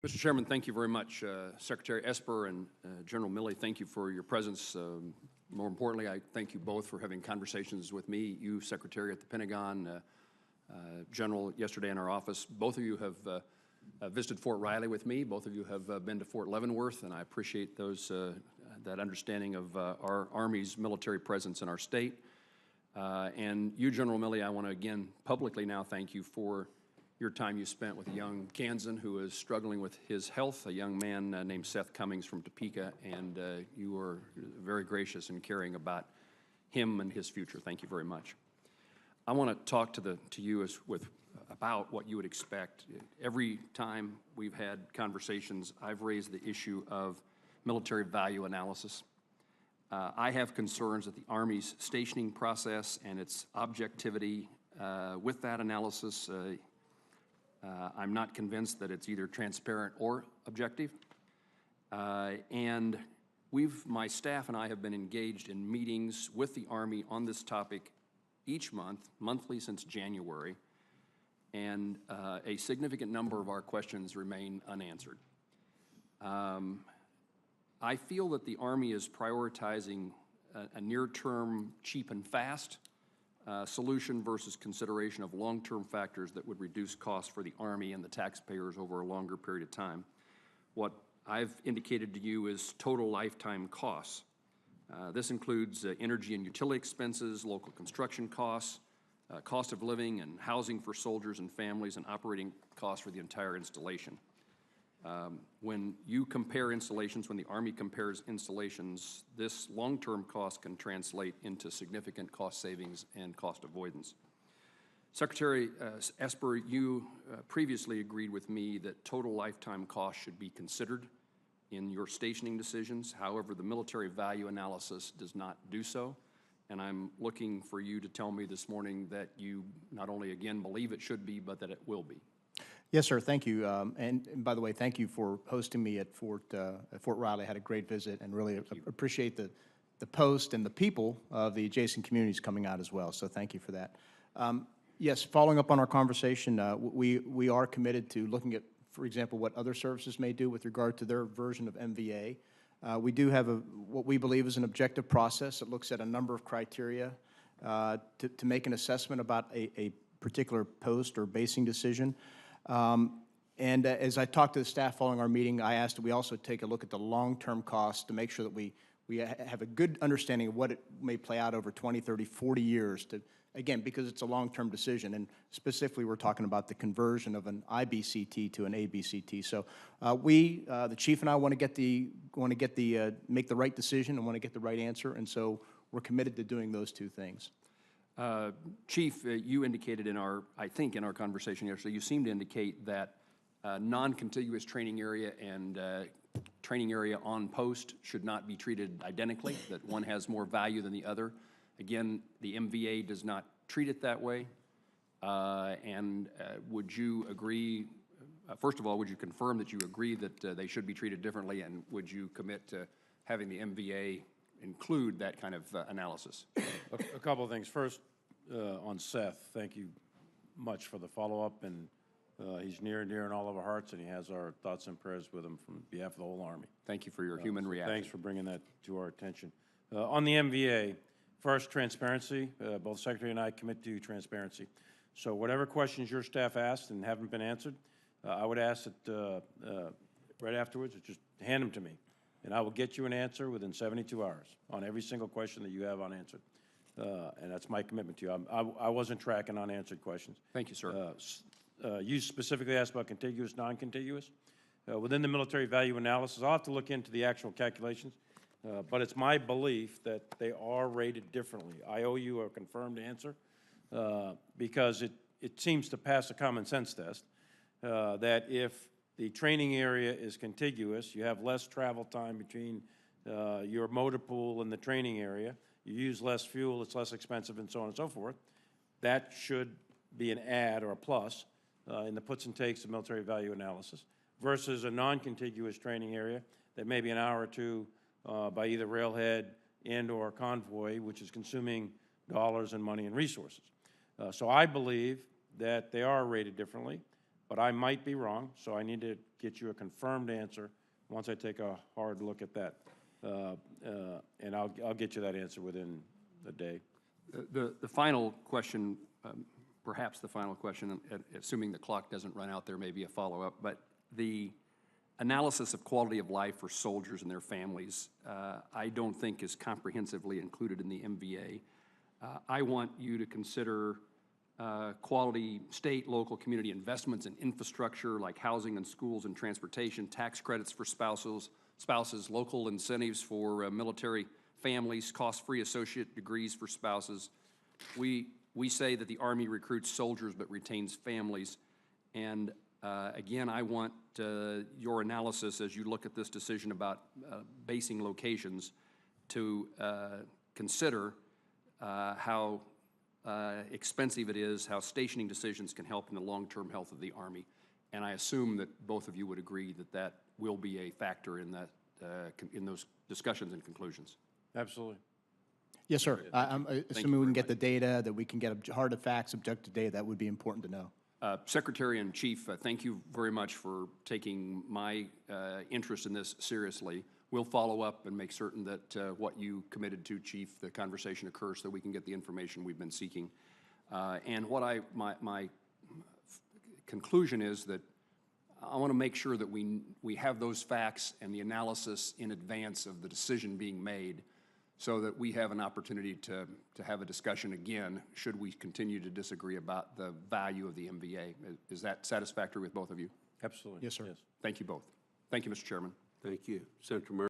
Mr. Chairman, thank you very much. Secretary Esper and General Milley, thank you for your presence. More importantly, I thank you both for having conversations with me. You, Secretary at the Pentagon, General, yesterday in our office. Both of you have visited Fort Riley with me. Both of you have been to Fort Leavenworth, and I appreciate that understanding of our Army's military presence in our state. And you, General Milley, I want to again publicly now thank you for your time you spent with a young Kansan who is struggling with his health, a young man named Seth Cummings from Topeka, and you were very gracious in caring about him and his future. Thank you very much. I want to talk to you about what you would expect. Every time we've had conversations, I've raised the issue of military value analysis. I have concerns that the Army's stationing process and its objectivity with that analysis, I'm not convinced that it's either transparent or objective. And my staff and I have been engaged in meetings with the Army on this topic each month, monthly since January, and a significant number of our questions remain unanswered. I feel that the Army is prioritizing a near-term, cheap and fast solution versus consideration of long-term factors that would reduce costs for the Army and the taxpayers over a longer period of time. What I've indicated to you is total lifetime costs. This includes energy and utility expenses, local construction costs, cost of living and housing for soldiers and families, and operating costs for the entire installation. When you compare installations, when the Army compares installations, this long-term cost can translate into significant cost savings and cost avoidance. Secretary Esper, you previously agreed with me that total lifetime costs should be considered in your stationing decisions. However, the military value analysis does not do so, and I'm looking for you to tell me this morning that you not only again believe it should be, but that it will be. Yes, sir. Thank you. And by the way, thank you for hosting me at Fort Riley. I had a great visit and really appreciate the post and the people of the adjacent communities coming out as well. So thank you for that. Yes, following up on our conversation, we are committed to looking at, for example, what other services may do with regard to their version of MVA. We do have what we believe is an objective process that looks at a number of criteria to make an assessment about a particular post or basing decision. And as I talked to the staff following our meeting, I asked that we also take a look at the long-term costs to make sure that we have a good understanding of what it may play out over 20, 30, 40 years, again, because it's a long-term decision. And specifically, we're talking about the conversion of an IBCT to an ABCT. So the chief and I want to make the right decision and want to get the right answer. And so we're committed to doing those two things. Chief, you indicated in our conversation yesterday, you seemed to indicate that non-contiguous training area and training area on post should not be treated identically, that one has more value than the other. Again, the MVA does not treat it that way. Would you agree, first of all, would you confirm that you agree that they should be treated differently, and would you commit to having the MVA include that kind of analysis? A couple of things. First, on Seth, thank you much for the follow-up, and he's near and dear in all of our hearts, and he has our thoughts and prayers with him from behalf of the whole Army. Thank you for your human reaction. Thanks for bringing that to our attention. On the MVA, first, transparency. Both the Secretary and I commit to transparency. So whatever questions your staff asked and haven't been answered, I would ask that right afterwards, just hand them to me. And I will get you an answer within 72 hours on every single question that you have unanswered. And that's my commitment to you. I wasn't tracking unanswered questions. Thank you, sir. You specifically asked about contiguous, non-contiguous. Within the military value analysis, I'll have to look into the actual calculations, but it's my belief that they are rated differently. I owe you a confirmed answer because it seems to pass a common sense test that if the training area is contiguous, you have less travel time between your motor pool and the training area. You use less fuel, it's less expensive, and so on and so forth. That should be an add or a plus in the puts and takes of military value analysis versus a non-contiguous training area that may be an hour or two by either railhead and or convoy, which is consuming dollars and money and resources. So I believe that they are rated differently. but I might be wrong, so I need to get you a confirmed answer once I take a hard look at that. And I'll get you that answer within the day. The final question, perhaps the final question, assuming the clock doesn't run out, there may be a follow-up, but the analysis of quality of life for soldiers and their families, I don't think is comprehensively included in the MVA. I want you to consider quality state, local, community investments in infrastructure like housing and schools and transportation, tax credits for spouses, local incentives for military families, cost-free associate degrees for spouses. We say that the Army recruits soldiers but retains families. And again, I want your analysis as you look at this decision about basing locations to consider how expensive it is, how stationing decisions can help in the long-term health of the Army. And I assume that both of you would agree that that will be a factor in that, in those discussions and conclusions. Absolutely. Yes, sir. I'm assuming we can get the data, that we can get hard facts, objective data, that would be important to know. Secretary and Chief, thank you very much for taking my interest in this seriously. We'll follow up and make certain that what you committed to, Chief, the conversation occurs so we can get the information we've been seeking. And what my conclusion is that I want to make sure that we have those facts and the analysis in advance of the decision being made so that we have an opportunity to have a discussion again should we continue to disagree about the value of the MVA. Is that satisfactory with both of you? Absolutely. Yes, sir. Yes. Thank you both. Thank you, Mr. Chairman. Thank you. Senator Murray.